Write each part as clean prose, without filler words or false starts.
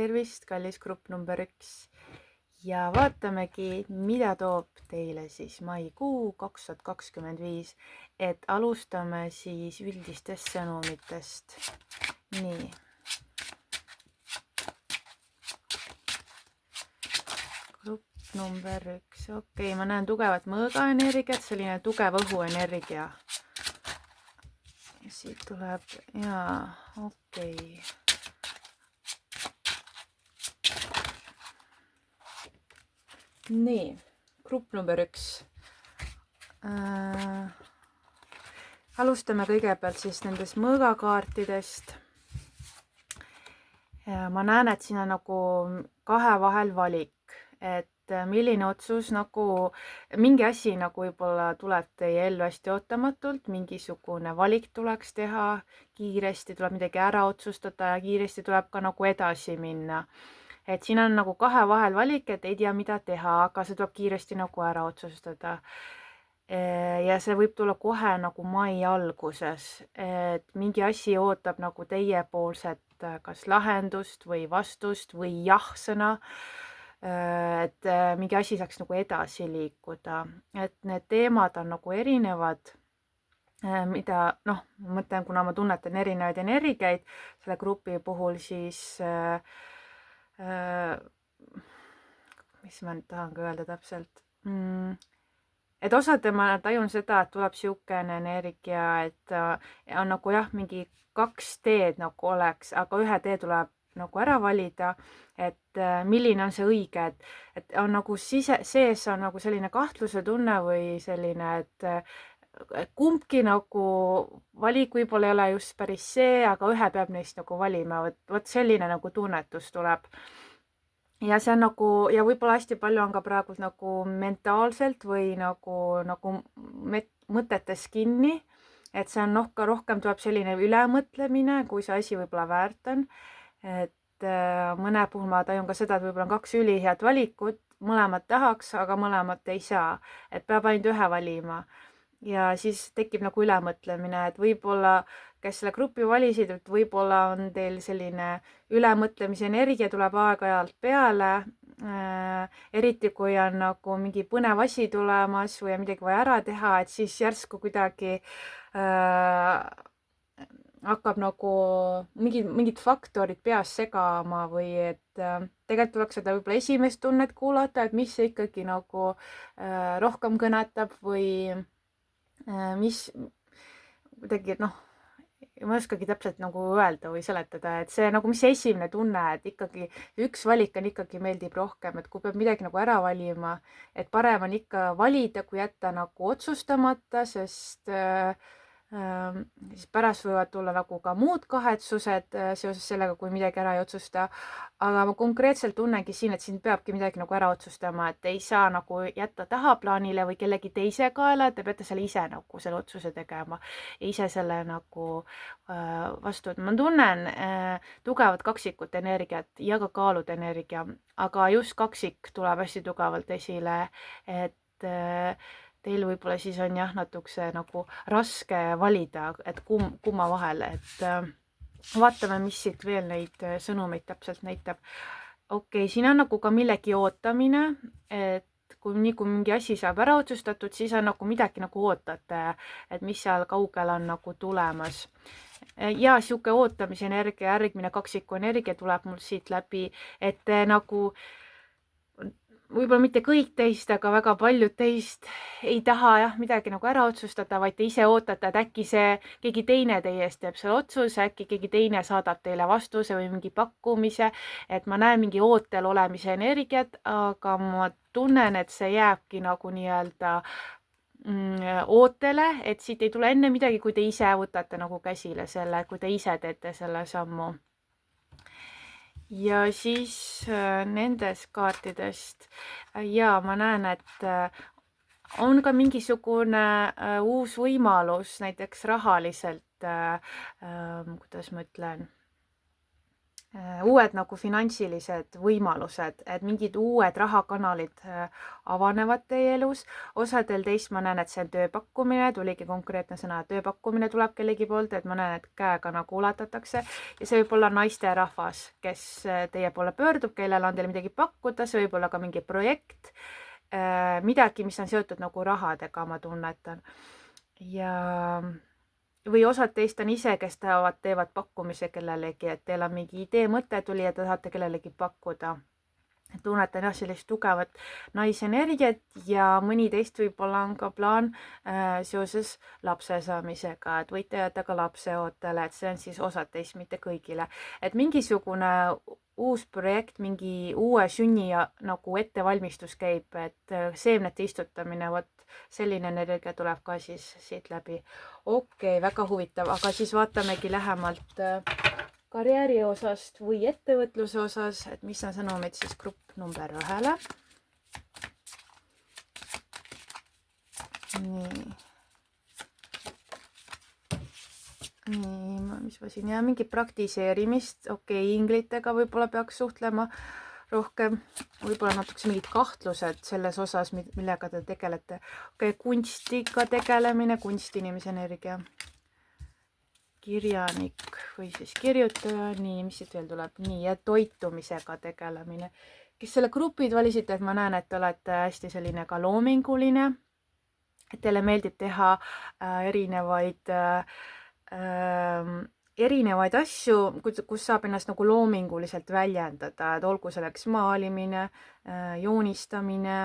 tervist, kallis grupp number 1 ja vaatamegi, mida toob teile siis maikuu 2025, et alustame siis üldistest sõnumitest. Nii. Grupp number 1, okei, ma näen tugevat mõõgaenergiat, selline tugev õhuenergia. Siit tuleb, jaa, okei. Nii, grupp number 1. Alustame kõigepealt siis nendest mõõgakaartidest. Ma näen, et siin on nagu kahe vahel valik, et milline otsus nagu, mingi asi nagu võib-olla tuleb teie ellu hästi ootamatult, mingisugune valik tuleks teha, kiiresti tuleb midagi ära otsustada ja kiiresti tuleb ka nagu edasi minna. Et siin on nagu kahe vahel valik, et ei tea, mida teha, aga see tuleb kiiresti nagu ära otsustada. Ja see võib tulla kohe nagu mai alguses, et mingi asi ootab nagu teiepoolset kas lahendust või vastust või jah-sõna, et mingi asi saaks nagu edasi liikuda. Et need teemad on nagu erinevad, mida, noh, ma mõtlen, kuna ma tunnetan erinevaid energiaid selle grupi puhul, siis mis ma nüüd tahan ka öelda täpselt, et osadema tajun seda, et tuleb siukene energia, et on nagu jah, mingi 2 teed nagu oleks, aga ühe tee tuleb nagu ära valida, et milline on see õige, et on nagu sees on nagu selline kahtluse tunne või selline, et kumbki nagu valik võib-olla ei ole just päris see, aga ühe peab neist nagu valima, vot selline nagu tunnetus tuleb. Ja see on nagu, ja võib-olla hästi palju on ka praegu nagu mentaalselt või nagu mõtetes kinni, et see on rohkem tuleb selline ülemõtlemine, kui see asi võib-olla väärt on. Et mõne puhul ma tajun ka seda, et võib-olla on 2 ülihead valikut, mõlemad tahaks, aga mõlemad ei saa, et peab ainult ühe valima. Ja siis tekib nagu ülemõtlemine, et võib-olla, kes selle grupi valisid, et võib-olla on teil selline ülemõtlemise energia tuleb aeg-ajalt peale, eriti kui on nagu mingi põnev asi tulemas või on midagi vaja ära teha, et siis järsku kuidagi hakkab nagu mingid faktorid peas segama või et tegelikult tuleks seda võib-olla esimest tunnet kuulata, et mis see ikkagi nagu rohkem kõnetab või mis kuidagi, noh, ma ei oskagi täpselt nagu öelda või seletada, et see nagu, mis see esimene tunne, et ikkagi üks valik on ikkagi meeldib rohkem, et kui peab midagi nagu ära valima, et parem on ikka valida, kui jätta nagu otsustamata, sest siis pärast võivad tulla nagu ka muud kahetsused seoses sellega, kui midagi ära ei otsusta. Aga ma konkreetselt tunnengi siin, et siin peabki midagi nagu ära otsustama, et ei saa nagu jätta tahaplaanile või kellegi teise kaela, et te peate selle ise nagu selle otsuse tegema ja ise selle nagu vastu. Ma tunnen tugevat kaksikut energiat ja ka kaalud energia, aga just kaksik tuleb hästi tugevalt esile, et teil võib-olla siis on jah, natukese nagu raske valida, et kumma vahel, et vaatame, mis siit veel neid sõnumeid täpselt näitab. Okei, siin on nagu ka millegi ootamine, et kui mingi asi saab ära otsustatud, siis on nagu midagi nagu ootate, et mis seal kaugel on nagu tulemas. Ja siuke ootamise energia, järgmine kaksiku energia tuleb mul siit läbi, et nagu võib-olla mitte kõik teist, aga väga paljud teist ei taha jah midagi nagu ära otsustada, vaid te ise ootate, et äkki keegi teine teie eest teeb selle otsuse, äkki keegi teine saadab teile vastuse või mingi pakkumise, et ma näen mingi ootel olemise energiat, aga ma tunnen, et see jääbki nagu nii-öelda ootele, et siit ei tule enne midagi, kui te ise võtate nagu käsile selle, kui te ise teete selle sammu. Ja siis nendest kaartidest ja ma näen, et on ka mingisugune uus võimalus näiteks rahaliselt, kuidas ma ütlen, uued nagu finantsilised võimalused, et mingid uued rahakanalid avanevad teie elus. Osadel teist ma näen, et see on tööpakkumine, tuligi konkreetne sõna, tööpakkumine tuleb kellegi poolt, et ma näen, et käega nagu ulatatakse ja see võib olla naisterahvas, kes teie poole pöördub, kellel on teile midagi pakkuda, see võib olla ka mingi projekt, midagi, mis on seotud nagu rahadega, ma tunnetan. Või osad teist on ise, kes teevad pakkumise kellelegi, et teil on mingi idee, mõte tuli ja te tahate kellelegi pakkuda. Tunnetan jah sellist tugevat naisenergiat ja mõni teist võib-olla on ka plaan seoses lapse saamisega, et võite jääda ka lapseootele, et see on siis osad teist, mitte kõigile. Et mingisugune uus projekt, mingi uue sünni nagu ettevalmistus käib, et seemnete istutamine, vot selline energia tuleb ka siis siit läbi. Okei, väga huvitav, aga siis vaatamegi lähemalt karjääri osast või ettevõtluse osas, et mis on sõnumid siis grupp number 1. Nii, mis ma siin, mingi praktiseerimist, inglitega võib-olla peaks suhtlema rohkem, võib-olla natukese mingid kahtlused selles osas, millega te tegelete. Kunstiga tegelemine, kunstinimese energia, kirjanik või siis kirjutaja, nii, mis siit veel tuleb, nii, ja toitumisega tegelemine. Kes selle grupid valisite, et ma näen, et te olete hästi selline ka loominguline, et teile meeldib teha erinevaid asju, kus saab ennast nagu loominguliselt väljendada, et olgu selleks maalimine, joonistamine,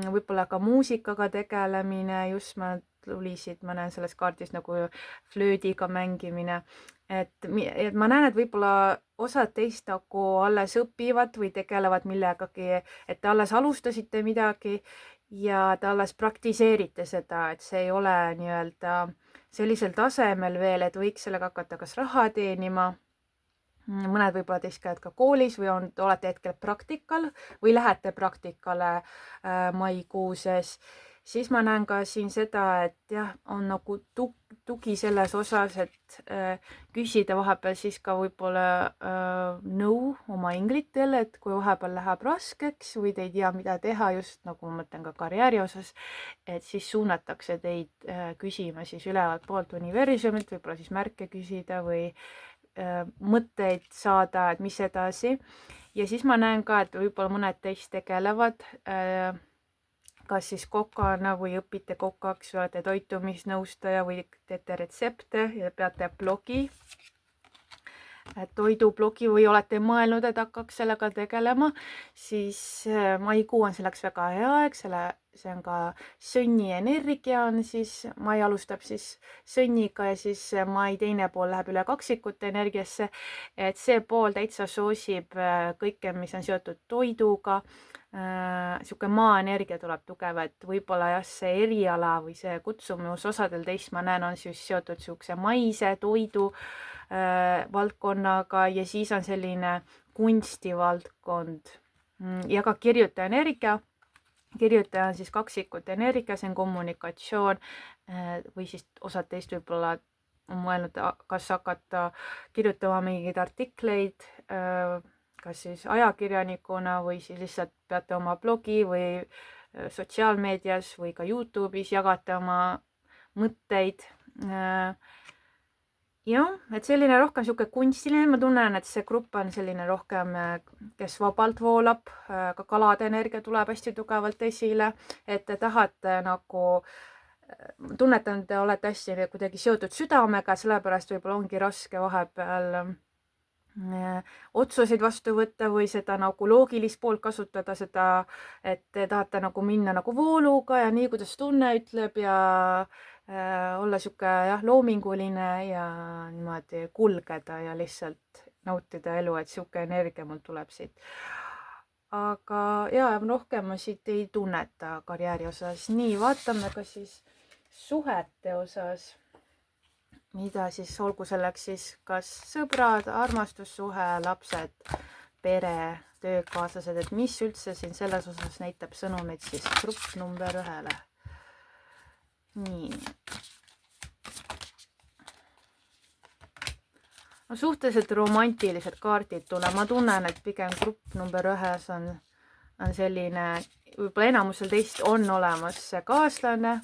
võib-olla ka muusikaga tegelemine, just ma näen selles kaardis nagu flöödiga mängimine, et ma näen, et võib-olla osad teist nagu alles õpivad või tegelevad millegagi, et te alles alustasite midagi ja te alles praktiseerite seda, et see ei ole nii-öelda sellisel tasemel veel, et võiks sellega hakata kas raha teenima. Mõned võib-olla teist käivad ka koolis või olete hetkel praktikal või lähete praktikale maikuuses. Siis ma näen ka siin seda, et jah, on nagu tugi selles osas, et küsida vahepeal siis ka võib-olla nõu oma inglitel, et kui vahepeal läheb raskeks või te ei tea, mida teha, just nagu ma mõtlen ka karjääri osas, et siis suunatakse teid küsima siis ülevalt poolt universumilt, võib-olla siis märke küsida või mõtteid saada, et mis edasi. Ja siis ma näen ka, et võib-olla mõned teist tegelevad kas siis kokana või õpite kokaks, olete toitumisnõustaja või teete retsepte ja peate blogi, toidublogi või olete mõelnud, et hakkaks sellega tegelema, siis maikuu on selleks väga hea aeg, see on ka sönni energia on siis, mai alustab siis sönniga ja siis mai teine pool läheb üle kaksikute energiasse, et see pool täitsa soosib kõike, mis on seotud toiduga, sihuke maaenergia tuleb tugev, et võib-olla jah, see eriala või see kutsumus osadel teist ma näen on siis seotud sihukese maise toidu valdkonnaga ja siis on selline kunstivaldkond ja ka kirjutaja energia. Kirjutaja on siis kaksikute energia, see on kommunikatsioon või siis osad teist võib-olla on mõelnud, kas hakata kirjutama mingeid artikleid, kas siis ajakirjanikuna või siis lihtsalt peate oma blogi või sotsiaalmeedias või ka YouTube'is jagate oma mõtteid. Jah, et selline rohkem sihuke kunstiline, ma tunnen, et see grupp on selline rohkem, kes vabalt voolab, ka kalade energia tuleb hästi tugevalt esile, et te tahate nagu, tunnetan, te olete hästi kuidagi seotud südamega, sellepärast võib-olla ongi raske vahepeal otsuseid vastu võtta või seda nagu loogilist poolt kasutada, seda, et te tahate nagu minna nagu vooluga ja nii, kuidas tunne ütleb ja olla sihuke jah, loominguline ja niimoodi kulgeda ja lihtsalt nautida elu, et sihuke energia mul tuleb siit. Aga jaa, rohkem ma siit ei tunneta karjääri osas. Nii, vaatame ka siis suhete osas. Mida siis, olgu selleks siis kas sõbrad, armastussuhe, lapsed, pere, töökaaslased, et mis üldse siin selles osas näitab sõnumid siis grupp number 1. Nii. no suhteliselt romantilised kaardid tuleb, ma tunnen, et pigem grupp number 1 on selline, võib-olla enamusel teist on olemas see kaaslane.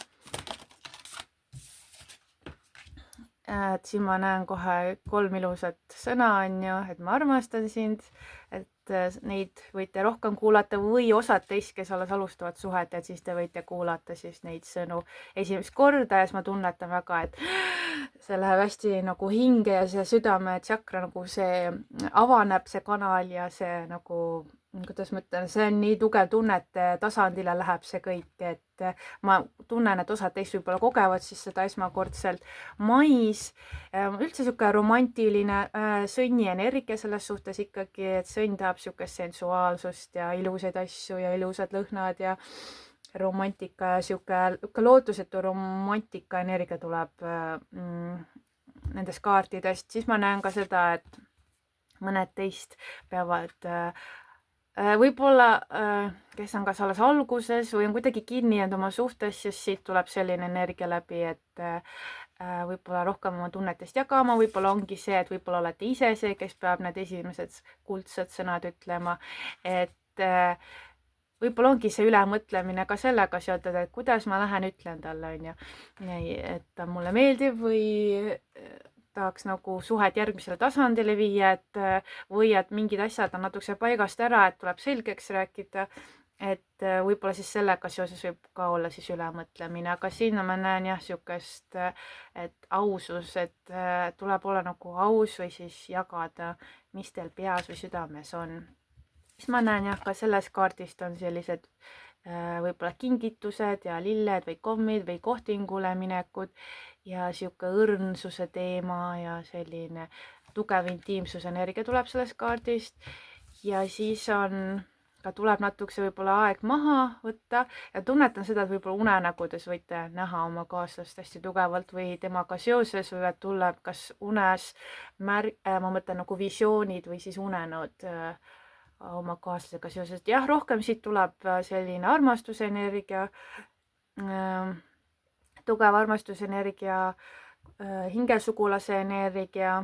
Et siin ma näen kohe 3 ilusat sõna on ju, et ma armastan sind, et neid võite rohkem kuulata või osad teist, kes alles alustavad suhet, et siis te võite kuulata siis neid sõnu esimest korda ja siis ma tunnetan väga, et see läheb hästi nagu hinge ja see südame tsakra nagu see avaneb, see kanal ja see nagu, kuidas ma ütlen, see on nii tugev tunne, et tasandile läheb see kõik, et ma tunnen, et osad teist võib-olla kogevad siis seda esmakordselt mais. Üldse sihuke romantiline sõnni energia selles suhtes ikkagi, et sõnn tahab sihukest sensuaalsust ja ilusaid asju ja ilusad lõhnad ja romantika ja sihuke lootusetu romantika energia tuleb nendest kaartidest. Siis ma näen ka seda, et mõned teist peavad võib-olla, kes on kas alles alguses või on kuidagi kinni jäänud oma suhtes, siis siit tuleb selline energia läbi, et võib-olla rohkem oma tunnetest jagama, võib-olla ongi see, et võib-olla olete ise see, kes peab need esimesed kuldsed sõnad ütlema, et võib-olla ongi see ülemõtlemine ka sellega seotud, et kuidas ma lähen ütlen talle, on ju, et ta mulle meeldib või tahaks nagu suhet järgmisele tasandile viia, et või et mingid asjad on natukese paigast ära, et tuleb selgeks rääkida, et võib-olla siis sellega seoses võib ka olla siis ülemõtlemine, aga siin ma näen jah sihukest, et ausus, et tuleb olla nagu aus või siis jagada, mis teil peas või südames on. Siis ma näen jah, ka selles kaardist on sellised võib-olla kingitused ja lilled või kommid või kohtingule minekud ja sihuke õrnsuse teema ja selline tugev intiimsuse energia tuleb sellest kaardist. Ja siis ka tuleb natukese võib-olla aeg maha võtta ja tunnetan seda, et võib-olla unenägudes võite näha oma kaaslast hästi tugevalt või temaga seoses võivad tulla kas unes ma mõtlen nagu visioonid või siis unenäod oma kaaslasega seoses. Jah, rohkem siit tuleb selline armastusenergia, tugev armastusenergia, hingesugulase energia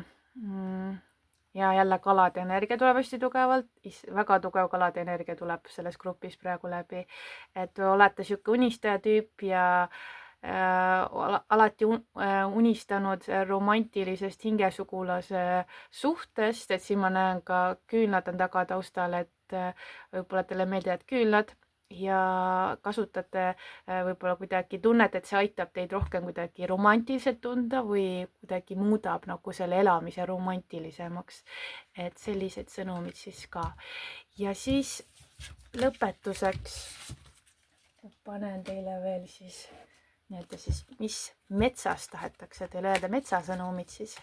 ja jälle kalade energia tuleb hästi tugevalt, väga tugev kalade energia tuleb selles grupis praegu läbi, et olete sihuke unistaja tüüp ja alati unistanud romantilisest hingesugulase suhtest, et siin ma näen ka küünlad on taga taustal, et võib-olla teile meeldivad küünlad ja kasutate võib-olla kuidagi tunnet, et see aitab teid rohkem kuidagi romantiliselt tunda või kuidagi muudab nagu selle elamise romantilisemaks. Et sellised sõnumid siis ka. Ja siis lõpetuseks panen teile veel siis nii-öelda siis, mis metsas tahetakse teile öelda, metsasõnumid siis,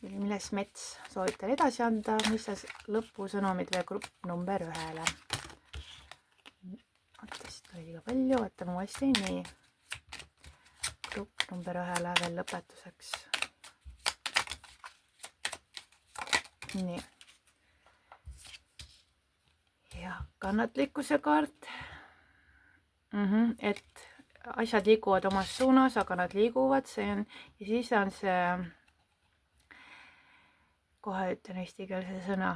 milles mets soovib teile edasi anda, mis lõpusõnumid veel grupp number 1-le. Ootest oli liiga palju, võtame uuesti, nii. Grupp number 1-le veel lõpetuseks. Nii. Ja kannatlikkuse kaart, et asjad liiguvad omas suunas, aga nad liiguvad, see on, ja siis on see, kohe ütlen eestikeelse sõna,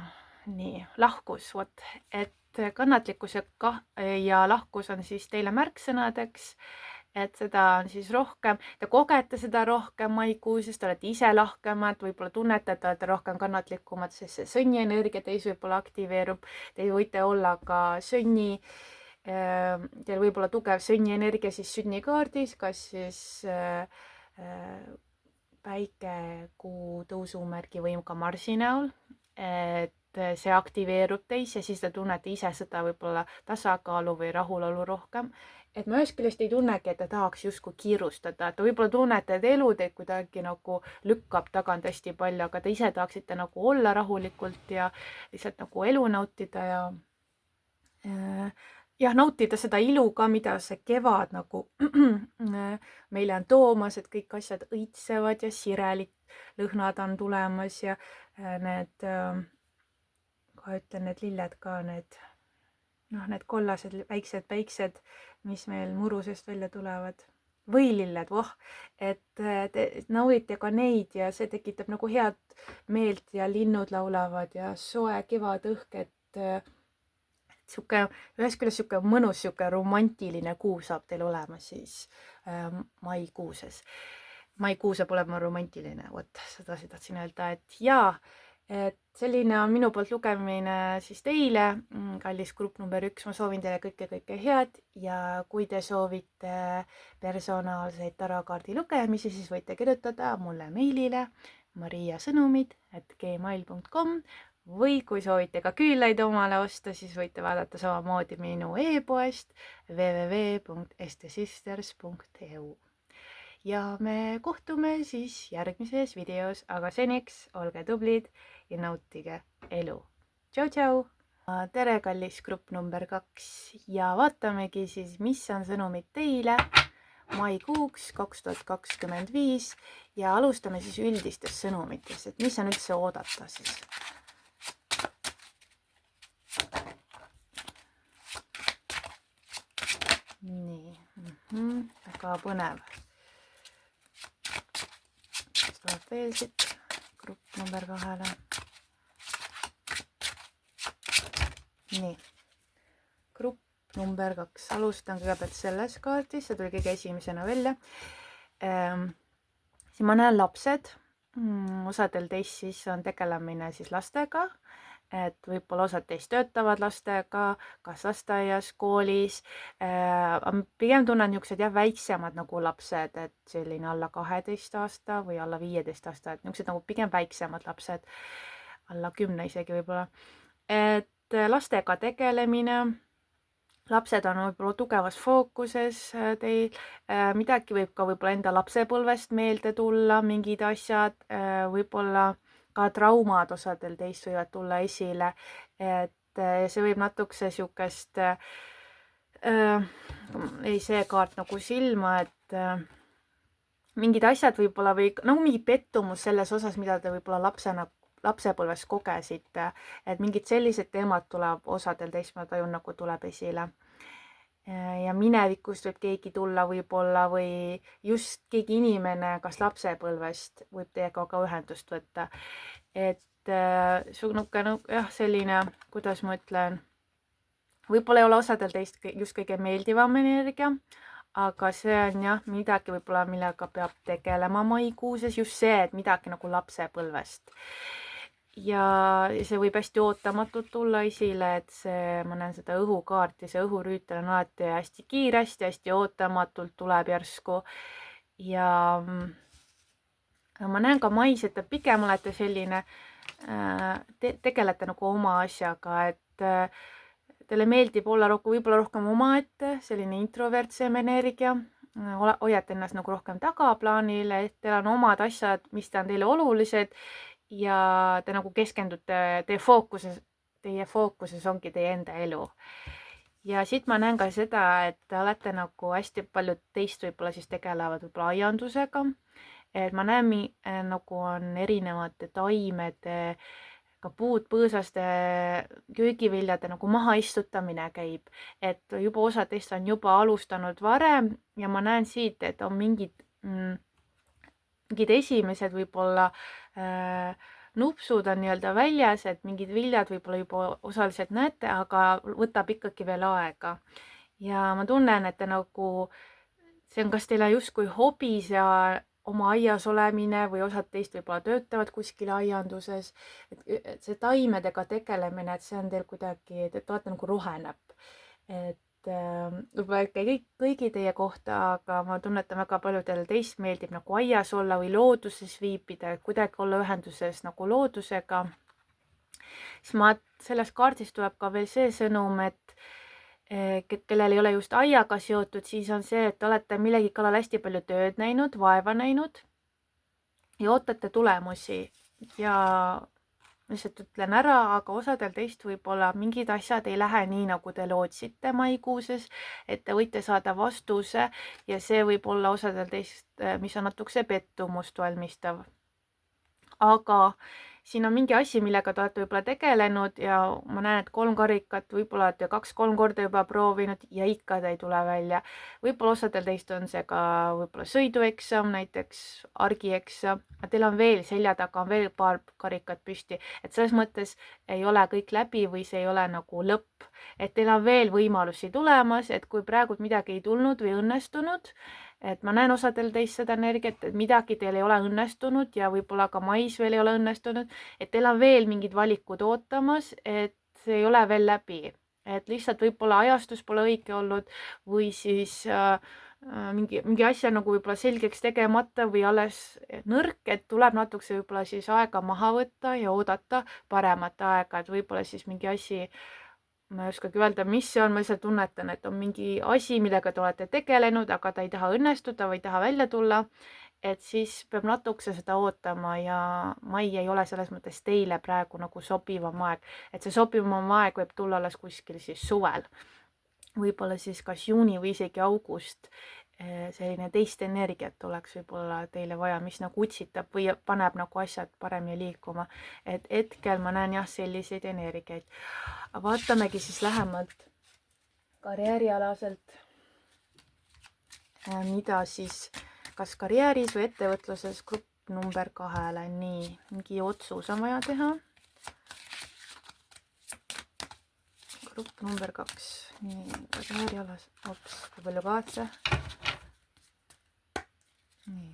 nii, lahkus, vot, et kannatlikkus ja lahkus on siis teile märksõnadeks, et seda on siis rohkem, te kogete seda rohkem maikuus, sest te olete ise lahkemad, võib-olla tunnete, et te olete rohkem kannatlikumad, sest see sõnni energia teis võib-olla aktiveerub, te võite olla ka sõnni, teil võib olla tugev sõnni energia siis sünnikaardis, kas siis päike, kuu, tõusumärgi või ka Marsi näol, et see aktiveerub teis ja siis te tunnete ise seda võib-olla tasakaalu või rahulolu rohkem. Et ma ühest küljest ei tunnegi, et te tahaks justkui kiirustada, et te võib-olla tunnete, et elu teid kuidagi nagu lükkab tagant hästi palju, aga te ise tahaksite nagu olla rahulikult ja lihtsalt nagu elu nautida ja nautida seda ilu ka, mida see kevad nagu meile on toomas, et kõik asjad õitsevad ja sirelid lõhnad on tulemas ja need, kohe ütlen, need lilled ka, need kollased väiksed päiksed, mis meil muru seest välja tulevad võililled, voh, et te naudite ka neid ja see tekitab nagu head meelt ja linnud laulavad ja soe kevadõhk, et sihuke, ühest küljest sihuke mõnus, sihuke romantiline kuu saab teil olema siis maikuuses. Maikuu saab olema romantiline, vot sedasi tahtsin öelda, et jaa, et selline on minu poolt lugemine siis teile, kallis grupp number 1, ma soovin teile kõike head ja kui te soovite personaalseid tarokaardi lugemisi, siis võite kirjutada mulle meilile mariasõnumid@gmail.com või kui soovite ka küünlaid omale osta, siis võite vaadata samamoodi minu e-poest www.estesisters.eu. Ja me kohtume siis järgmises videos, aga seniks olge tublid ja nautige elu. Tšau, tšau! Tere, kallis grupp number 2 ja vaatamegi siis, mis on sõnumid teile maikuuks 2025 ja alustame siis üldistest sõnumitest, et mis on üldse oodata siis. Nii, väga põnev. Tuleb veel siit grupp number 2-le. Nii, grupp number 2. Alustan kõigepealt selles kaardis, see tuli kõige esimesena välja. Siin ma näen lapsed, osadel teist siis on tegelemine siis lastega, et võib-olla osad teist töötavad lastega, kas lasteaias, koolis. Pigem tunnen niisugused väiksemad nagu lapsed, et selline alla 12 aasta või alla 15 aasta, et niisugused nagu pigem väiksemad lapsed, alla 10 isegi võib-olla. Et lastega tegelemine, lapsed on võib-olla tugevas fookuses teil, midagi võib ka võib-olla enda lapsepõlvest meelde tulla, mingid asjad, võib-olla ka traumad osadel teist võivad tulla esile, et see võib natukese siukest, ei see kaart nagu silma, et mingid asjad võib-olla või nagu mingi pettumus selles osas, mida te võib-olla lapsepõlves kogesite, et mingid sellised teemad tuleb osadel teist, ma tajun, nagu tuleb esile. Ja minevikust võib keegi tulla võib-olla või just keegi inimene, kas lapsepõlvest võib teiega ka ühendust võtta. Et jah, selline, kuidas ma ütlen, võib-olla ei ole osadel teist just kõige meeldivam energia, aga see on jah, midagi võib-olla, millega peab tegelema maikuuses, just see, et midagi nagu lapsepõlvest. Ja see võib hästi ootamatult tulla esile, et see, ma näen seda õhukaarti, see õhurüütel on alati hästi kiiresti, hästi ootamatult tuleb järsku. Ja ma näen ka mais, et pigem olete selline, tegelete nagu oma asjaga, et teile meeldib olla võib-olla rohkem omaette, selline introvertsem energia, hoiate ennast nagu rohkem tagaplaanile, et teil on omad asjad, mis on teile olulised ja te nagu keskendute, teie fookuses ongi teie enda elu. Ja siit ma näen ka seda, et te olete nagu hästi paljud teist võib-olla siis tegelevad võib-olla aiandusega, et ma näen nagu on erinevate taimede, ka puud, põõsaste, köögiviljade nagu mahaistutamine käib, et juba osad teist on juba alustanud varem ja ma näen siit, et on mingid esimesed võib-olla nupsud on nii-öelda väljas, et mingid viljad võib-olla juba osaliselt näete, aga võtab ikkagi veel aega. Ja ma tunnen, et nagu, see on kas teile justkui hobis ja oma aias olemine või osad teist võib-olla töötavad kuskil aianduses, et see taimedega tegelemine, et see on teil kuidagi, te olete nagu rohenäpp, et võib-olla kõigi teie kohta, aga ma tunnetan väga paljudel teist meeldib nagu aias olla või looduses viibida, kuidagi olla ühenduses nagu loodusega. Siis sellest kaardist tuleb ka veel see sõnum, et kellel ei ole just aiaga seotud, siis on see, et olete millegi kallal hästi palju tööd näinud, vaeva näinud ja ootate tulemusi ja lihtsalt ütlen ära, aga osadel teist võib-olla mingid asjad ei lähe nii, nagu te lootsite maikuuses, et te võite saada vastuse ja see võib olla osadel teist, mis on natukese pettumust valmistav. aga siin on mingi asi, millega te olete võib-olla tegelenud ja ma näen, et 3 karikat, võib-olla olete 2-3 korda juba proovinud ja ikka ta ei tule välja. Võib-olla osadel teist on see ka võib-olla sõidueksam, näiteks argieksam, aga teil on veel selja taga on veel paar karikat püsti, et selles mõttes ei ole kõik läbi või see ei ole nagu lõpp, et teil on veel võimalusi tulemas, et kui praegu midagi ei tulnud või õnnestunud, et ma näen osadel teist seda energiat, et midagi teil ei ole õnnestunud ja võib-olla ka mais veel ei ole õnnestunud, et teil on veel mingid valikud ootamas, et see ei ole veel läbi, et lihtsalt võib-olla ajastus pole õige olnud või siis mingi asja nagu võib-olla selgeks tegemata või alles nõrk, et tuleb natukese võib-olla siis aega maha võtta ja oodata paremat aega, et võib-olla siis mingi asi, ma ei oskagi öelda, mis see on, ma lihtsalt tunnetan, et on mingi asi, millega te olete tegelenud, aga ta ei taha õnnestuda või ei taha välja tulla, et siis peab natukese seda ootama ja mai ei ole selles mõttes teile praegu nagu sobivam aeg, et see sobivam aeg võib tulla alles kuskil siis suvel, võib-olla siis kas juuni või isegi august. Selline teist energiat oleks võib-olla teile vaja, mis nagu utsitab või paneb nagu asjad paremini liikuma, et hetkel ma näen jah selliseid energiaid. Vaatamegi siis lähemalt karjäärialaselt, mida siis kas karjääris või ettevõtluses grupp number 2-le, nii, mingi otsus on vaja teha. Grupp number 2, nii, karjäärialas, kui palju kaarte. Nii.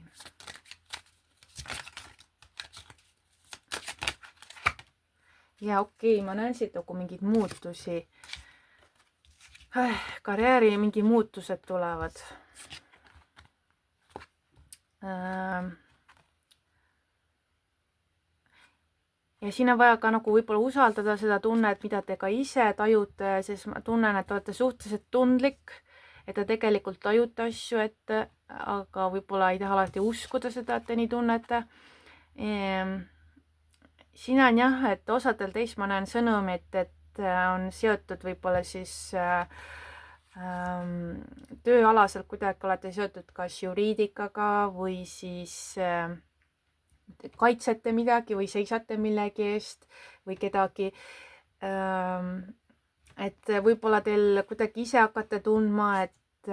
Ja okei, ma näen siit nagu mingid muutusi. Karjääri mingi muutused tulevad. Ja siin on vaja ka nagu võib-olla usaldada seda tunnet, mida te ka ise tajute, sest ma tunnen, et olete suhteliselt tundlik, et te tegelikult tajute asju ette, aga võib-olla ei taha alati uskuda seda, et te nii tunnete. Siin on jah, et osadel teist ma näen sõnumit, et on seotud võib-olla siis tööalaselt kuidagi olete seotud kas juriidikaga või siis kaitsete midagi või seisate millegi eest või kedagi. Et võib-olla teil kuidagi ise hakkate tundma, et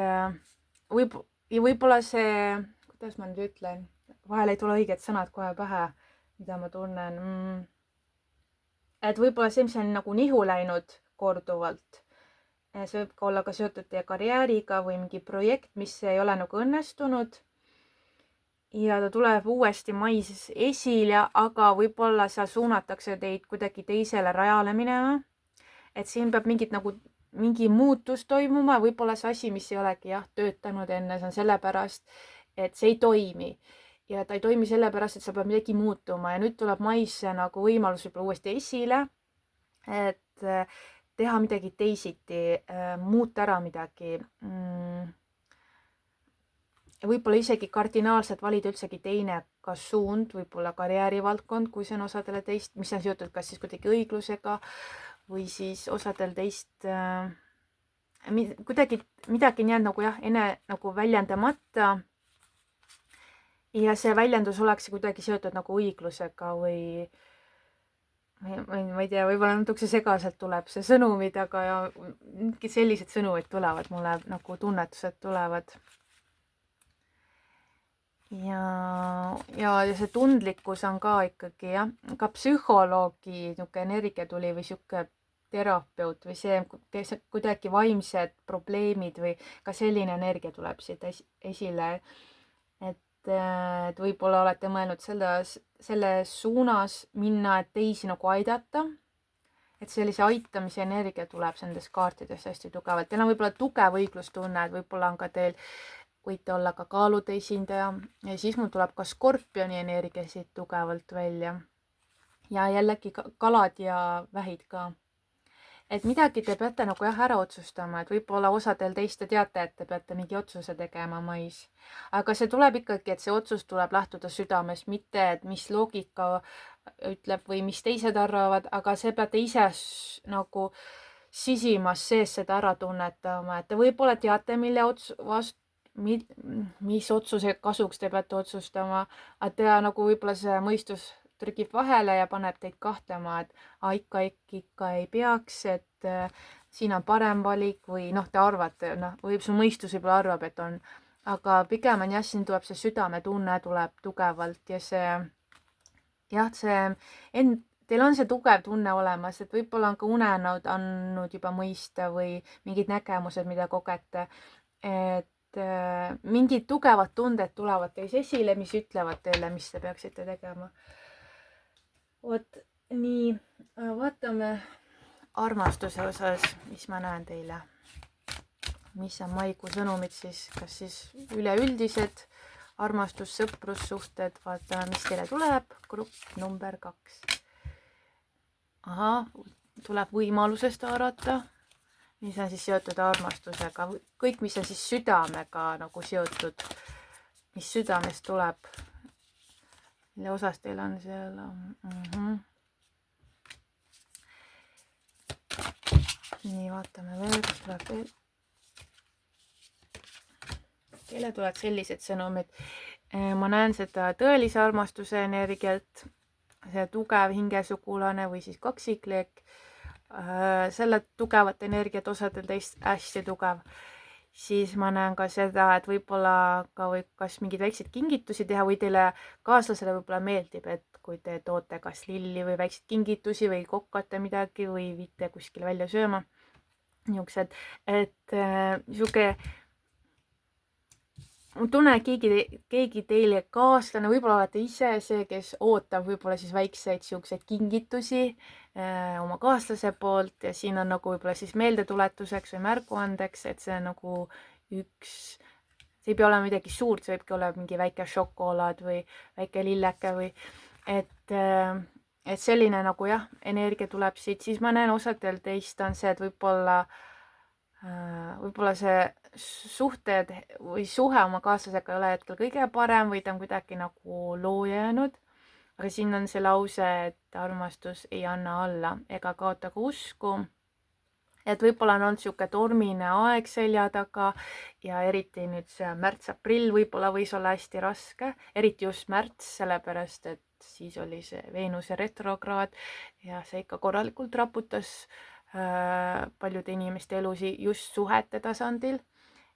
võib-olla see, kuidas ma nüüd ütlen, vahel ei tule õiged sõnad kohe pähe, mida ma tunnen. Et võib-olla see, mis on nagu nihu läinud korduvalt, see võib ka olla ka seotud teie karjääriga või mingi projekt, mis ei ole nagu õnnestunud. Ja ta tuleb uuesti mais esile, aga võib-olla seal suunatakse teid kuidagi teisele rajale minema. Et siin peab mingi muutus toimuma, võib-olla see asi, mis ei olegi jah töötanud enne, see on sellepärast, et see ei toimi. Ja ta ei toimi sellepärast, et sa peab midagi muutuma ja nüüd tuleb mais nagu võimalus võib-olla uuesti esile, et teha midagi teisiti, muuta ära midagi. Võib-olla isegi kardinaalselt valida üldsegi teine ka suund, võib-olla karjäärivaldkond, kui see on osadele teist, mis on seotud kas siis kuidagi õiglusega või siis osadel teist kuidagi midagi nii nagu jah, enne nagu väljendamata. Ja see väljendus oleks kuidagi seotud nagu õiglusega või ma ei tea, võib-olla natuke segaselt tuleb see sõnumid, aga ja sellised sõnumid tulevad mulle, nagu tunnetused tulevad. Ja see tundlikkus on ka ikkagi jah, ka psühholoogi niisugune energia tuli või niisugune terapeut või see kuidagi vaimsed probleemid või ka selline energia tuleb siit esile, et võib-olla olete mõelnud selle suunas minna, et teisi nagu aidata, et sellise aitamise energia tuleb nendest kaartidest hästi tugevalt. Teil on võib-olla tugev õiglustunne, et võib-olla on ka teil võite olla ka kaalude esindaja ja siis mul tuleb ka skorpioni energia siit tugevalt välja ja jällegi kalad ja vähid ka. Et midagi te peate nagu jah ära otsustama, et võib-olla osadel teist te teate, et te peate mingi otsuse tegema mais. Aga see tuleb ikkagi, et see otsus tuleb lähtuda südamest, mitte et mis loogika ütleb või mis teised arvavad, aga see peate ise nagu sisimas sees seda ära tunnetama, et te võib-olla teate, mis otsuse kasuks te peate otsustama, aga te nagu võib-olla see mõistus trükib vahele ja paneb teid kahtlema, et ikka ei peaks, et siin on parem valik või noh, te arvate, noh, või su mõistus võib-olla arvab, et on, aga pigem on jah, siin tuleb see südametunne tuleb tugevalt ja see jah, teil on see tugev tunne olemas, et võib-olla on ka unenäod andnud juba mõista või mingid nägemused, mida kogete, et mingid tugevad tunded tulevad teis esile, mis ütlevad teile, mis te peaksite tegema. Vot nii, vaatame armastuse osas, mis ma näen teile. Mis on maikuu sõnumid siis, kas siis üleüldised armastus, sõprussuhted, vaatame, mis teile tuleb. Grupp number 2. Ahah, tuleb võimalusest haarata, mis on siis seotud armastusega. Kõik, mis on siis südamega nagu seotud, mis südamest tuleb. Mille osas teil on seal? Nii, vaatame veel, kas tuleb veel. Teile tulevad sellised sõnumid. Ma näen seda tõelise armastuse energiat, see tugev hingesugulane või siis kaksikleek, selle tugevat energiat osadel teist hästi tugev. Siis ma näen ka seda, et võib-olla ka võib kas mingeid väikseid kingitusi teha või teile kaaslasele võib-olla meeldib, et kui te toote kas lilli või väikseid kingitusi või kokkate midagi või viite kuskile välja sööma. Niisugused, et niisugune ma tunnen, et keegi teile kaaslane, võib-olla olete ise see, kes ootab võib-olla siis väikseid siukseid kingitusi oma kaaslase poolt ja siin on nagu võib-olla siis meeldetuletuseks või märguandeks, et see on nagu see ei pea olema midagi suurt, see võibki olla mingi väike šokolaad või väike lilleke või et selline nagu jah, energia tuleb siit, siis ma näen osadel teist on see, et võib-olla see suhted või suhe oma kaaslasega ei ole hetkel kõige parem või ta on kuidagi nagu looja jäänud. Aga siin on see lause, et armastus ei anna alla ega kaota ka usku. Et võib-olla on olnud siuke tormine aeg selja taga ja eriti nüüd see märts-aprill võib-olla võis olla hästi raske, eriti just märts, sellepärast et siis oli see Veenuse retrokraad ja see ikka korralikult raputas paljude inimeste elusi just suhete tasandil,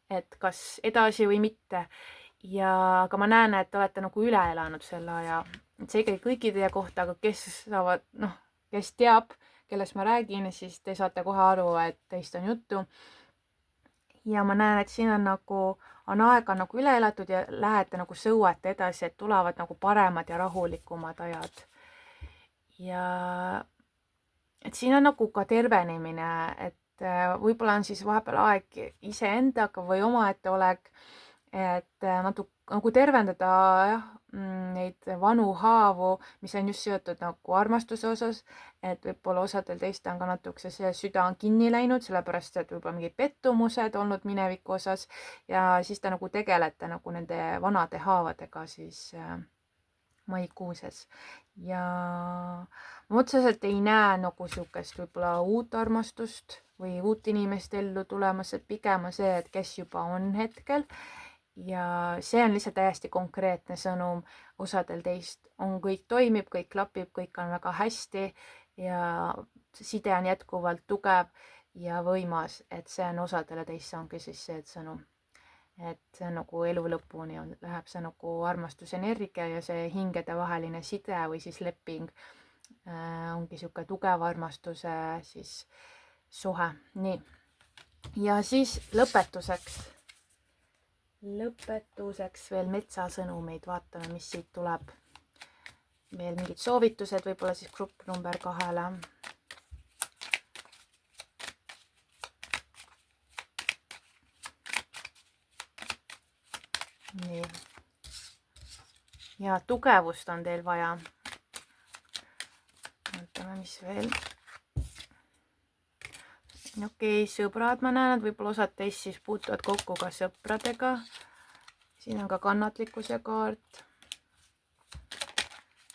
et kas edasi või mitte. Aga ma näen, et te olete nagu üle elanud selle aja. Et see ikkagi kõigi teie kohta, aga kes teab, kellest ma räägin, siis te saate kohe aru, et teist on juttu. Ja ma näen, et siin on aega nagu üle elatud ja lähete nagu sõuete edasi, et tulevad nagu paremad ja rahulikumad ajad. Ja et siin on nagu ka tervenemine, et võib-olla on siis vahepeal aeg iseendaga või omaette olek, et nagu tervendada neid vanu haavu, mis on just seotud nagu armastuse osas, et võib-olla osadel teist on ka natuke see süda on kinni läinud, sellepärast et võib-olla mingid pettumused olnud mineviku osas ja siis te nagu tegelete nagu nende vanade haavadega siis maikuuses ja ma otseselt ei näe nagu siukest võib-olla uut armastust või uut inimest ellu tulemas, et pigem on see, et kes juba on hetkel ja see on lihtsalt täiesti konkreetne sõnum. Osadel teist on kõik toimib, kõik klapib, kõik on väga hästi ja side on jätkuvalt tugev ja võimas, et see on osadele teist, see ongi siis see sõnum. Et see on nagu elu lõpuni läheb see nagu armastusenergia ja see hingede vaheline side või siis leping ongi siuke tugev armastuse siis suhe. Nii. Ja siis lõpetuseks veel metsasõnumeid, vaatame, mis siit tuleb. Veel mingid soovitused, võib-olla siis grupp number 2. Nii. Ja tugevust on teil vaja. Vaatame, mis veel. Okei, sõbrad, ma näen, et võib-olla osad teist siis puutuvad kokku ka sõpradega. Siin on ka kannatlikkuse kaart.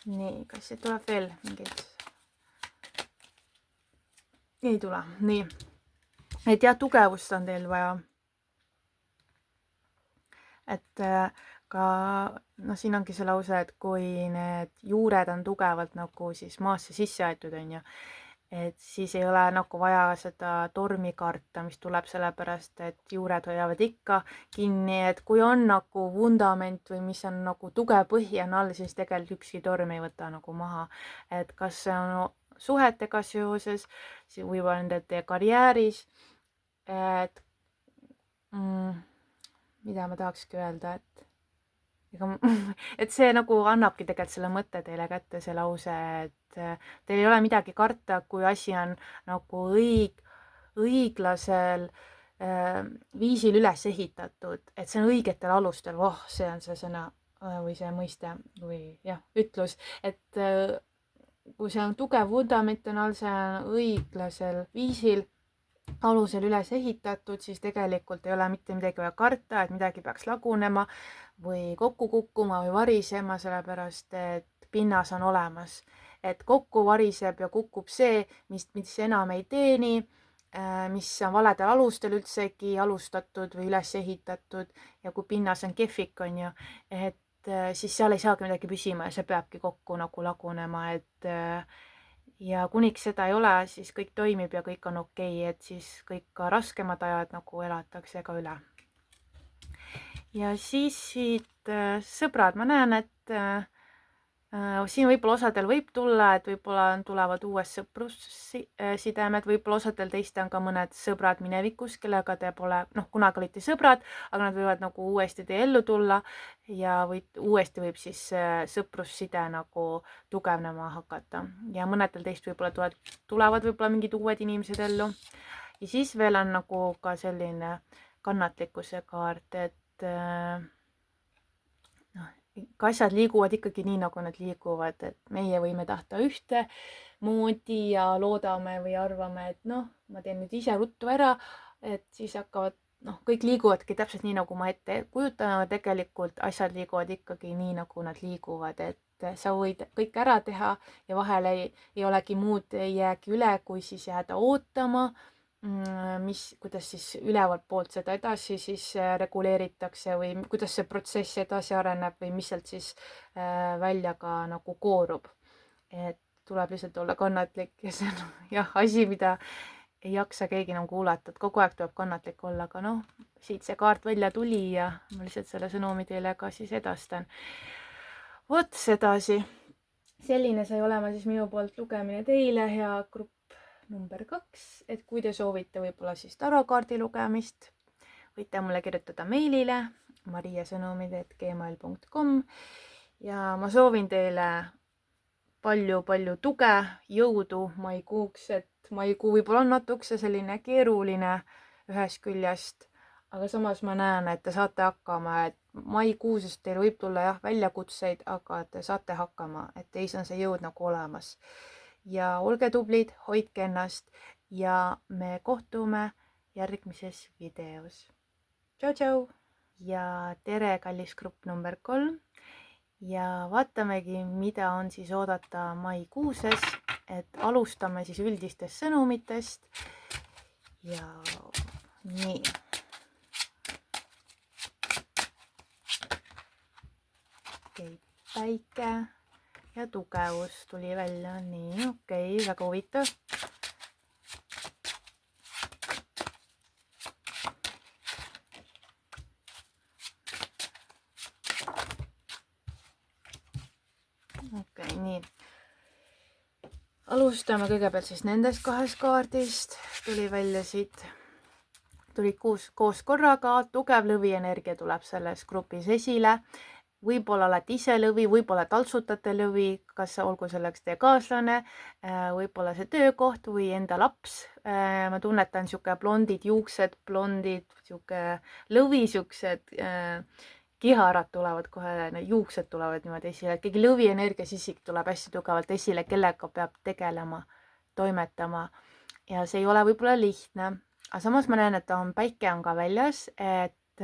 Nii, kas siit tuleb veel mingeid? Ei tule, nii. Et jah, tugevust on teil vaja. Et aga noh, siin ongi see lause, et kui need juured on tugevalt nagu siis maasse sisse aetud, on ju, et siis ei ole nagu vaja seda tormi karta, mis tuleb sellepärast, et juured hoiavad ikka kinni, et kui on nagu vundament või mis on nagu tugev põhi on all, siis tegelikult ükski torm ei võta nagu maha. Et kas see on suhetega seoses, võib-olla nende teie karjääris, et mida ma tahakski öelda, et see nagu annabki tegelikult selle mõtte teile kätte, see lause, et teil ei ole midagi karta, kui asi on nagu õiglasel viisil üles ehitatud, et see on õigetel alustel, see on see sõna või see mõiste või jah, ütlus, et kui see on tugev vundament on all, see on õiglasel viisil alusel üles ehitatud, siis tegelikult ei ole mitte midagi vaja karta, et midagi peaks lagunema või kokku kukkuma või varisema, sellepärast et pinnas on olemas. Et kokku variseb ja kukub see, mis enam ei teeni, mis on valedel alustel üldsegi alustatud või üles ehitatud ja kui pinnas on kehvik, on ju, et siis seal ei saagi midagi püsima ja see peabki kokku nagu lagunema, et ja kuniks seda ei ole, siis kõik toimib ja kõik on okei, et siis kõik ka raskemad ajad nagu elatakse ka üle. Ja siis siit sõbrad, ma näen, et siin võib-olla osadel võib tulla, et võib-olla tulevad uues sõprussidemed, võib-olla osadel teist on ka mõned sõbrad minevikus, kellega te pole, kunagi olite sõbrad, aga nad võivad nagu uuesti teie ellu tulla ja uuesti võib siis sõprusside nagu tugevnema hakata. Ja mõnedel teist võib-olla tulevad võib-olla mingid uued inimesed ellu. Ja siis veel on nagu ka selline kannatlikkuse kaart, et ka asjad liiguvad ikkagi nii, nagu nad liiguvad, et meie võime tahta ühte moodi ja loodame või arvame, et ma teen nüüd ise ruttu ära, et siis hakkavad, kõik liiguvadki täpselt nii, nagu ma ette kujutan, aga tegelikult asjad liiguvad ikkagi nii, nagu nad liiguvad, et sa võid kõik ära teha ja vahel ei olegi muud, ei jäägi üle, kui siis jääda ootama, kuidas siis ülevalt poolt seda edasi siis reguleeritakse või kuidas see protsess edasi areneb või mis sealt siis välja ka nagu koorub. Et tuleb lihtsalt olla kannatlik ja see on jah, asi, mida ei jaksa keegi enam kuulata, et kogu aeg tuleb kannatlik olla, aga siit see kaart välja tuli ja ma lihtsalt selle sõnumi teile ka siis edastan. Vot sedasi. Selline sai olema siis minu poolt lugemine teile, hea grupp number 2, et kui te soovite võib-olla siis tarokaardi lugemist, võite mulle kirjutada meilile mariasõnumid@gmail.com ja ma soovin teile palju tuge, jõudu maikuuks, et maikuu võib-olla on natukese selline keeruline ühest küljest, aga samas ma näen, et te saate hakkama, et maikuusest teil võib tulla jah väljakutseid, aga te saate hakkama, et teis on see jõud nagu olemas. Ja olge tublid, hoidke ennast ja me kohtume järgmises videos. Tšau! Ja tere, kallis grupp number 3 ja vaatamegi, mida on siis oodata maikuuses, et alustame siis üldistest sõnumitest ja nii. Okei, päike ja tugevus tuli välja, nii, okei, väga huvitav. Okei, nii. Alustame kõigepealt siis nendest 2 kaardist, tuli välja siit, tulid koos korraga, tugev lõvienergia tuleb selles grupis esile. Võib-olla olete ise lõvi, võib-olla taltsutate lõvi, kas olgu selleks teie kaaslane, võib-olla see töökoht või enda laps. Ma tunnetan siuke blondid juuksed, blondid siuke lõvi, siuksed kiharad tulevad kohe, juuksed tulevad niimoodi esile, et keegi lõvi energiasisik tuleb hästi tugevalt esile, kellega peab tegelema, toimetama ja see ei ole võib-olla lihtne, aga samas ma näen, et päike on ka väljas, et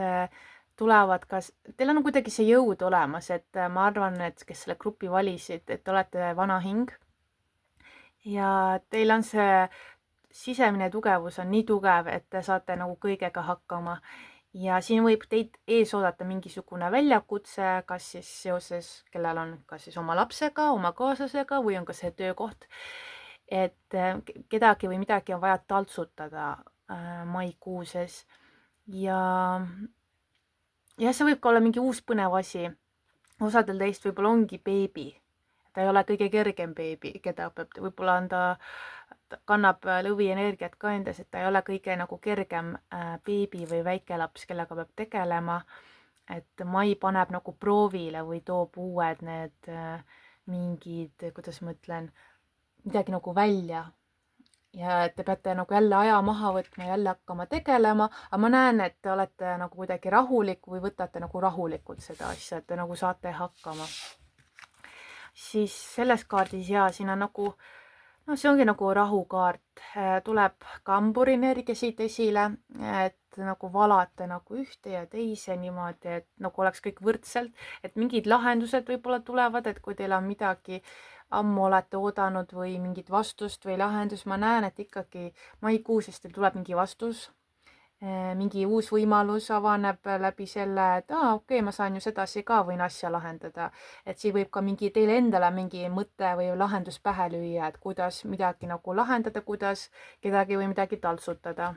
tulevad teil on kuidagi see jõud olemas, et ma arvan, et kes selle grupi valisid, et olete vana hing ja teil on see sisemine tugevus on nii tugev, et te saate nagu kõigega hakkama ja siin võib teid ees oodata mingisugune väljakutse, kas siis seoses, kellel on kas siis oma lapsega, oma kaaslasega või on ka see töökoht, et kedagi või midagi on vaja taltsutada maikuuses ja see võib ka olla mingi uus põnev asi. Osadel teist võib-olla ongi beebi. Ta ei ole kõige kergem beebi, keda peab, võib-olla on ta kannab lõvienergiat ka endas, et ta ei ole kõige nagu kergem beebi või väikelaps, kellega peab tegelema. Et mai paneb nagu proovile või toob uued need mingid, kuidas ma ütlen, midagi nagu välja. Ja et te peate nagu jälle aja maha võtma ja jälle hakkama tegelema, aga ma näen, et te olete nagu kuidagi rahulik või võtate nagu rahulikult seda asja, et te nagu saate hakkama. Siis selles kaardis ja siin on nagu, no see ongi nagu rahukaart, tuleb kamburineergia siit esile, et nagu valate nagu ühte ja teise niimoodi, et nagu oleks kõik võrdselt, et mingid lahendused võib-olla tulevad, et kui teil on midagi ammu olete oodanud või mingit vastust või lahendus, ma näen, et ikkagi maikuusest teil tuleb mingi vastus, mingi uus võimalus avaneb läbi selle, et okei, ma saan ju sedasi ka, võin asja lahendada. Et siin võib ka mingi teile endale mingi mõte või lahendus pähe lüüa, et kuidas midagi nagu lahendada, kuidas kedagi või midagi taltsutada.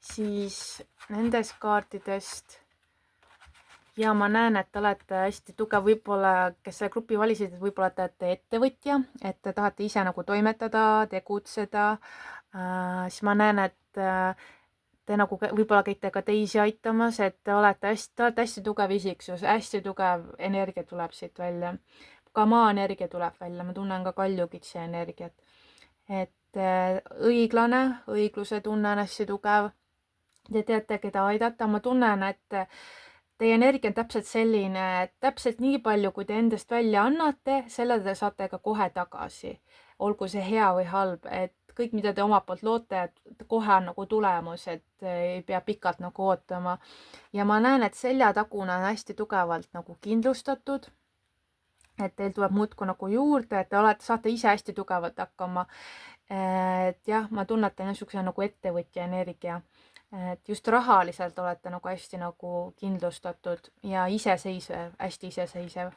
Siis nendest kaartidest ja ma näen, et te olete hästi tugev, võib-olla, kes selle grupi valisid, et võib-olla te olete ettevõtja, et te tahate ise nagu toimetada, tegutseda. Siis ma näen, et te nagu võib-olla käite ka teisi aitamas, et te olete hästi tugev isiksus, hästi tugev energia tuleb siit välja. Ka maa energia tuleb välja, ma tunnen ka kaljukitse energiat. Et õiglane, õigluse tunne on hästi tugev. Te teate, keda aidata, ma tunnen, et teie energia on täpselt selline, et täpselt nii palju, kui te endast välja annate, selle te saate ka kohe tagasi. Olgu see hea või halb, et kõik, mida te omalt poolt loote, et kohe on nagu tulemus, et ei pea pikalt nagu ootama. Ja ma näen, et seljatagune on hästi tugevalt nagu kindlustatud, et teil tuleb muudkui nagu juurde, et te saate ise hästi tugevalt hakkama. Et jah, ma tunnetan niisuguse nagu ettevõtja energia. Et just rahaliselt olete nagu hästi nagu kindlustatud ja iseseisev, hästi iseseisev.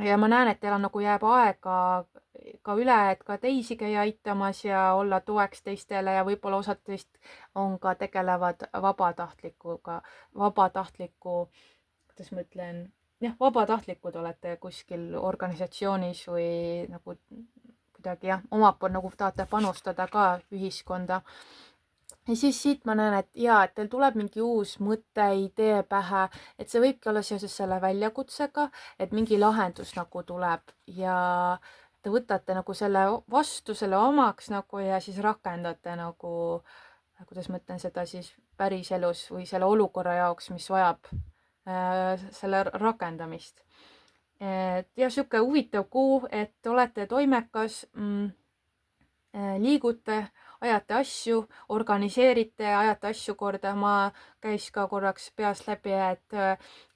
Ja ma näen, et teil on nagu jääb aega ka üle, et ka teisi käia aitamas ja olla toeks teistele ja võib-olla osad teist on ka tegelevad vabatahtliku, kuidas ma ütlen, jah, vabatahtlikud olete kuskil organisatsioonis või nagu kuidagi jah, omalt poolt nagu tahate panustada ka ühiskonda. Ja siis siit ma näen, et jaa, et teil tuleb mingi uus mõte, idee pähe, et see võibki olla seoses selle väljakutsega, et mingi lahendus nagu tuleb ja te võtate nagu selle vastu, selle omaks nagu ja siis rakendate nagu, kuidas ma ütlen seda siis päriselus või selle olukorra jaoks, mis vajab selle rakendamist. Et ja sihuke huvitav kuu, et olete toimekas, liigute, ajate asju, organiseerite, ajate asju korda. Ma käis ka korraks peast läbi, et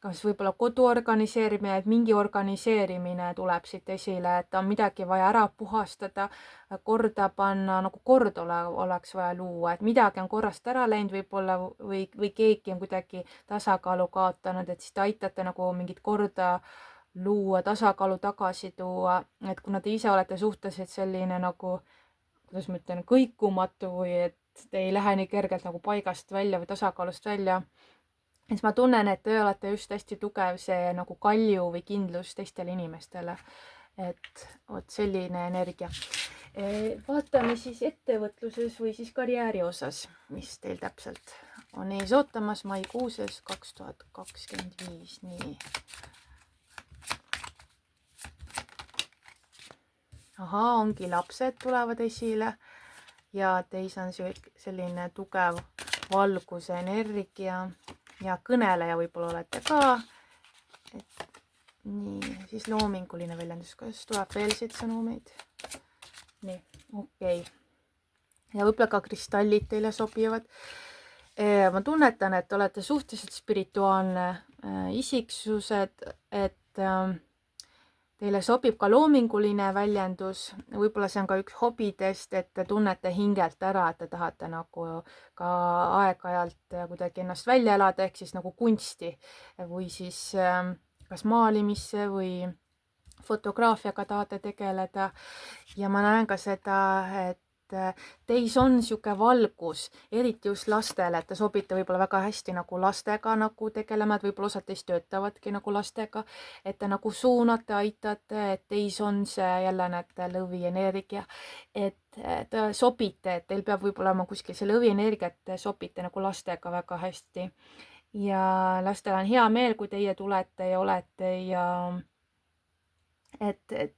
kas võib-olla kodu organiseerimine, et mingi organiseerimine tuleb siit esile, et on midagi vaja ära puhastada, korda panna, nagu kord oleks vaja luua, et midagi on korrast ära läinud võib-olla või keegi on kuidagi tasakaalu kaotanud, et siis te aitate nagu mingit korda luua, tasakaalu tagasi tuua, et kuna te ise olete suhteliselt selline nagu, kuidas ma ütlen, kõikumatu või et te ei lähe nii kergelt nagu paigast välja või tasakaalust välja. siis ma tunnen, et te olete just hästi tugev see nagu kalju või kindlus teistele inimestele. Et vot selline energia. Vaatame siis ettevõtluses või siis karjääri osas, mis teil täpselt on ees ootamas maikuuses 2025. Nii. Ahaa, ongi lapsed tulevad esile ja teis on selline tugev valguse energia ja kõneleja võib-olla olete ka. Et nii, siis loominguline väljendus, kas tuleb veel siit sõnumeid? Nii, okei. Ja võib-olla ka kristallid teile sobivad. Ma tunnetan, et olete suhteliselt spirituaalne isiksused, et teile sobib ka loominguline väljendus, võib-olla see on ka üks hobidest, et te tunnete hingelt ära, et te tahate nagu ka aeg-ajalt kuidagi ennast välja elada, ehk siis nagu kunsti või siis kas maalimisse või fotograafiaga tahate tegeleda. Ja ma näen ka seda, et teis on sihuke valgus, eriti just lastele, et te sobite võib-olla väga hästi nagu lastega nagu tegelema, et võib-olla osad teist töötavadki nagu lastega, et te nagu suunate, aitate, et teis on see jälle näete lõvienergia, et te sobite, et teil peab võib-olla olema kuskil see lõvienergia, et te sobite nagu lastega väga hästi ja lastel on hea meel, kui teie tulete ja olete ja et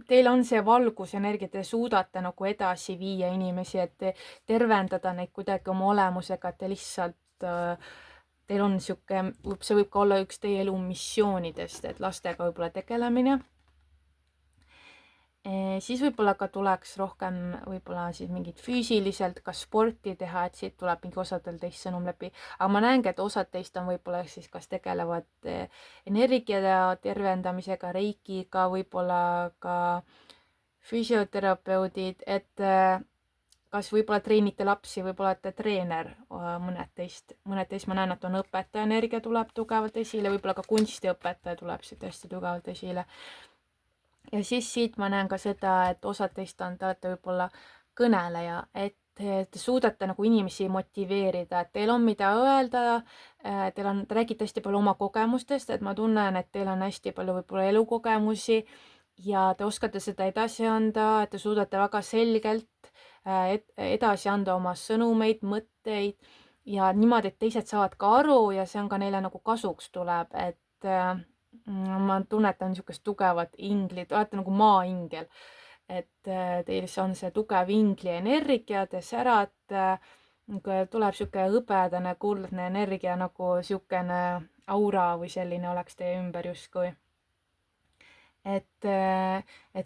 teil on see valgusenergia, te suudate nagu edasi viia inimesi, et tervendada neid kuidagi oma olemusega, et te lihtsalt, teil on sihuke, see võib ka olla üks teie elu missioonidest, et lastega võib-olla tegelemine. Siis võib-olla ka tuleks rohkem võib-olla siis mingit füüsiliselt ka sporti teha, et siit tuleb mingi osadel teist sõnum läbi, aga ma näengi, et osad teist on võib-olla siis kas tegelevad energia tervendamisega, reikiga, võib-olla ka füsioterapeudid, et kas võib-olla treenite lapsi, võib-olla olete treener, mõned teist ma näen, et on õpetaja energia tuleb tugevalt esile, võib-olla ka kunstiõpetaja tuleb siit hästi tugevalt esile. Ja siis siit ma näen ka seda, et osad teist te olete võib-olla kõneleja, et te suudate nagu inimesi motiveerida, et teil on mida öelda, te räägite hästi palju oma kogemustest, et ma tunnen, et teil on hästi palju võib-olla elukogemusi ja te oskate seda edasi anda, et te suudate väga selgelt edasi anda oma sõnumeid, mõtteid ja niimoodi, et teised saavad ka aru ja see on ka neile nagu kasuks tuleb, et ma tunnetan niisugust tugevat inglit, olete nagu maaingel, et teil on see tugev ingli energia, te särate, tuleb niisugune hõbedane, kuldne energia nagu niisugune aura või selline oleks teie ümber justkui. Et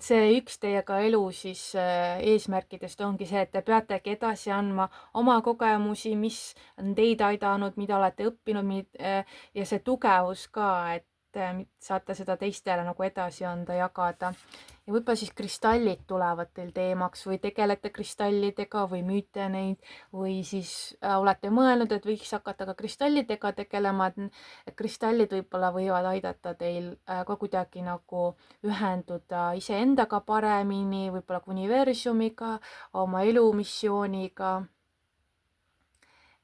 see üks teiega elu siis eesmärkidest ongi see, et te peategi edasi andma oma kogemusi, mis on teid aidanud, mida olete õppinud ja see tugevus ka, et saate seda teistele nagu edasi anda, jagada. Ja võib-olla siis kristallid tulevad teil teemaks või tegelete kristallidega või müüte neid või siis olete mõelnud, et võiks hakata ka kristallidega tegelema, et kristallid võib-olla võivad aidata teil ka kuidagi nagu ühenduda iseendaga paremini, võib-olla ka universumiga, oma elumissiooniga.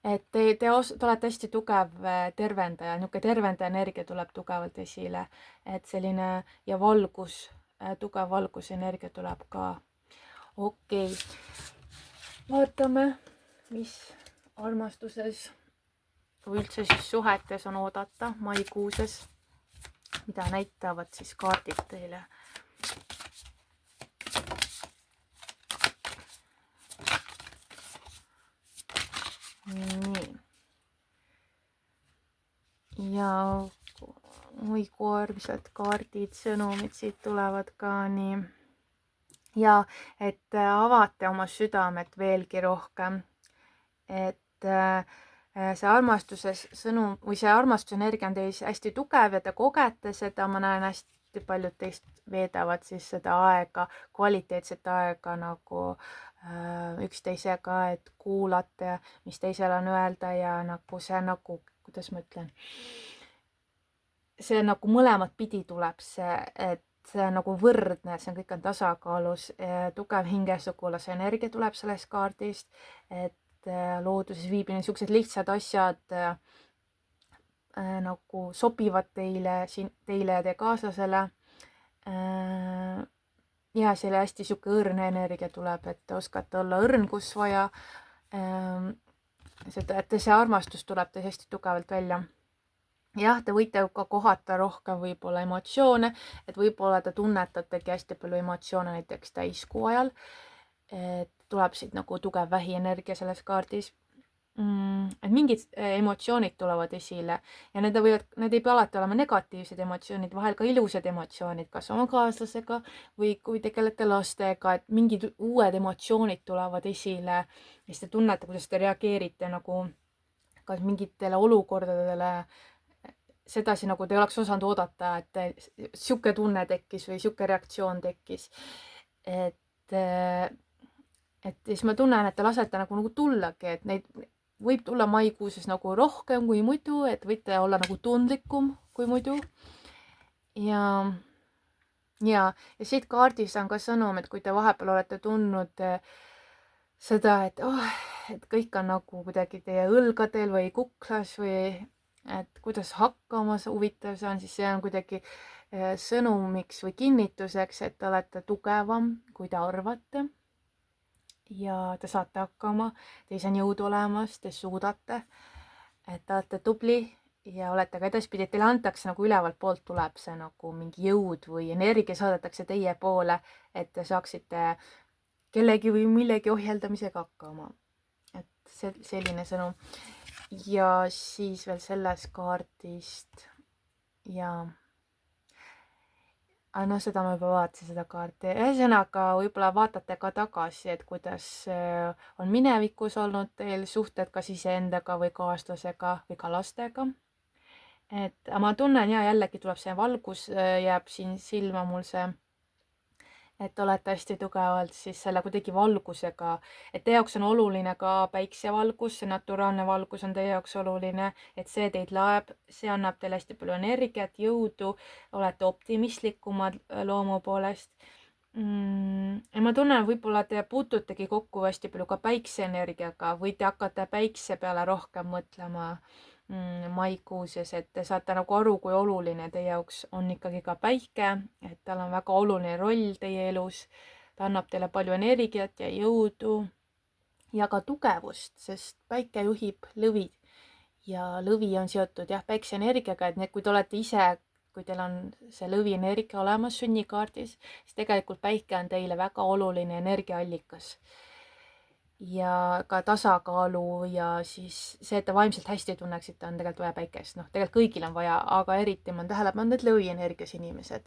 Et te olete hästi tugev tervendaja, niisugune tervendaja energia tuleb tugevalt esile, et selline ja valgus, tugev valgusenergia tuleb ka. Okei. Vaatame, mis armastuses või üldse siis suhetes on oodata maikuuses, mida näitavad siis kaardid teile. Nii. Ja oi kui armsad kaardid, sõnumid siit tulevad ka nii. Ja et avate oma südamet veelgi rohkem, et see armastuses sõnum või see armastusenergia on teis hästi tugev ja te kogete seda, ma näen hästi paljud teist veedavad siis seda aega, kvaliteetset aega nagu üksteisega, et kuulate, mis teisel on öelda ja nagu see nagu, kuidas ma ütlen, see nagu mõlemat pidi tuleb see, et see on nagu võrdne, see on kõik on tasakaalus, tugev hingesugulase energia tuleb sellest kaardist, et looduses viibimine, niisugused lihtsad asjad nagu sobivad teile ja teie kaaslasele. Ja selle hästi sihuke õrn energia tuleb, et te oskate olla õrn, kus vaja. Et see armastus tuleb teil hästi tugevalt välja. Jah, te võite ka kohata rohkem võib-olla emotsioone, et võib-olla te tunnetategi hästi palju emotsioone näiteks täiskuu ajal. Et tuleb siit nagu tugev vähienergia selles kaardis. Et mingid emotsioonid tulevad esile ja need ei pea alati olema negatiivsed emotsioonid, vahel ka ilusad emotsioonid, kas oma kaaslasega või kui tegelete lastega, et mingid uued emotsioonid tulevad esile ja siis te tunnete, kuidas te reageerite nagu kas mingitele olukordadele sedasi nagu te ei oleks osanud oodata, et sihuke tunne tekkis või sihuke reaktsioon tekkis. Et siis ma tunnen, et te lasete nagu tullagi, et neid võib tulla maikuuses nagu rohkem kui muidu, et võite olla nagu tundlikum kui muidu. Ja siit kaardist on ka sõnum, et kui te vahepeal olete tundnud seda, et kõik on nagu kuidagi teie õlgadel või kuklas või et kuidas hakkama huvitav see on, siis see on kuidagi sõnumiks või kinnituseks, et te olete tugevam, kui te arvate. Ja te saate hakkama, teis on jõud olemas, te suudate, et te olete tubli ja olete ka edaspidi, et teile antakse nagu ülevalt poolt tuleb see nagu mingi jõud või energia saadetakse teie poole, et te saaksite kellegi või millegi ohjeldamisega hakkama. Et selline sõnum. Ja siis veel sellest kaardist ja no seda ma juba vaatasin, seda kaarti. Ühesõnaga võib-olla vaatate ka tagasi, et kuidas on minevikus olnud teil suhted kas iseendaga või kaaslasega või ka lastega. Et ma tunnen ja jällegi tuleb see valgus, jääb siin silma mul see, et olete hästi tugevalt siis selle kuidagi valgusega, et teie jaoks on oluline ka päiksevalgus, see naturaalne valgus on teie jaoks oluline, et see teid laeb, see annab teile hästi palju energiat, jõudu, olete optimistlikumad loomu poolest. Ja ma tunnen, võib-olla te puututegi kokku hästi palju ka päikseenergiaga või te hakkate päikse peale rohkem mõtlema maikuuses, et te saate nagu aru, kui oluline teie jaoks on ikkagi ka päike, et tal on väga oluline roll teie elus. Ta annab teile palju energiat ja jõudu ja ka tugevust, sest päike juhib lõvid ja lõvi on seotud päikseenergiaga, et kui te olete ise, kui teil on see lõvienergia olemas sünnikaardis, siis tegelikult päike on teile väga oluline energiaallikas. Ja ka tasakaalu ja siis see, et te vaimselt hästi tunneksite, on tegelikult vaja päikest. Tegelikult kõigil on vaja, aga eriti ma olen tähele pannud, et lõvienergias inimesed,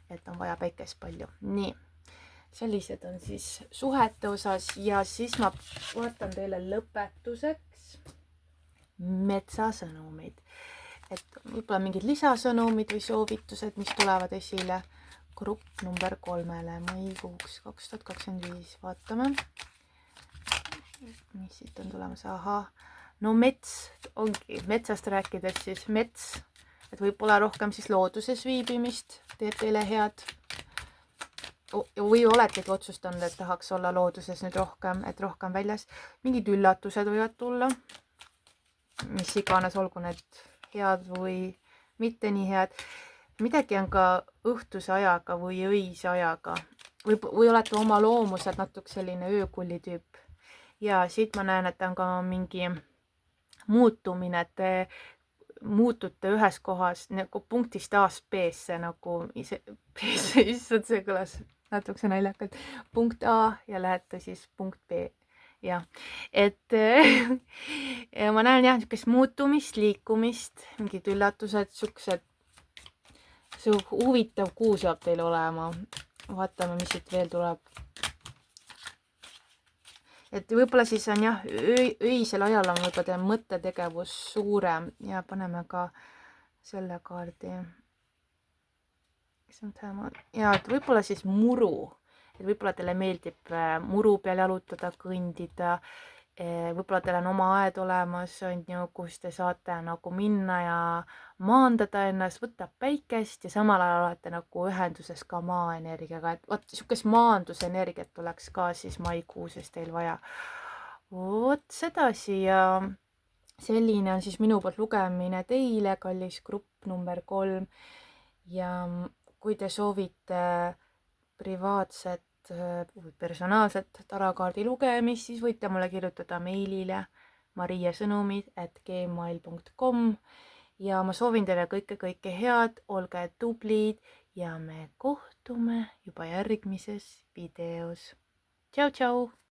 et on vaja päikest palju. Nii, sellised on siis suhete osas ja siis ma vaatan teile lõpetuseks metsasõnumid. Et võib-olla mingid lisasõnumid või soovitused, mis tulevad esile grupp number 3 maikuuks 2025. Vaatame. Mis siit on tulemas? No mets ongi, metsast rääkides siis mets, et võib-olla rohkem siis looduses viibimist teeb teile head. Või oletegi otsustanud, et tahaks olla looduses nüüd rohkem, et rohkem väljas. Mingid üllatused võivad tulla, mis iganes, olgu need head või mitte nii head. Midagi on ka õhtuse ajaga või öise ajaga. Või olete oma loomuselt natuke selline öökulli tüüp. Ja siit ma näen, et on ka mingi muutumine, et te muutute ühes kohas nagu punktist A-st B-sse nagu issand, see kõlas natuke naljakalt. Punkt A ja lähete siis punkt B. Ja, et ma näen jah, niisugust muutumist, liikumist, mingid üllatused, see huvitav kuu saab teil olema. Vaatame, mis siit veel tuleb. Et võib-olla siis on jah, öisel ajal on võib-olla teie mõttetegevus suurem ja paneme ka selle kaardi. Ja et võib-olla siis muru, et võib-olla teile meeldib muru peal jalutada, kõndida, võib-olla teil on oma aed olemas, on ju, kus te saate nagu minna ja maandada ennast, võtta päikest ja samal ajal olete nagu ühenduses ka maaenergiaga, et vot niisugust maandusenergiat oleks ka siis maikuuses teil vaja. Vot sedasi ja selline on siis minu poolt lugemine teile, kallis grupp number 3 ja kui te soovite privaatset või personaalset tarakaardi lugemist, siis võite mulle kirjutada meilile mariasõnumid@gmail.com ja ma soovin teile kõike head, olge tublid ja me kohtume juba järgmises videos. Tšau, tšau!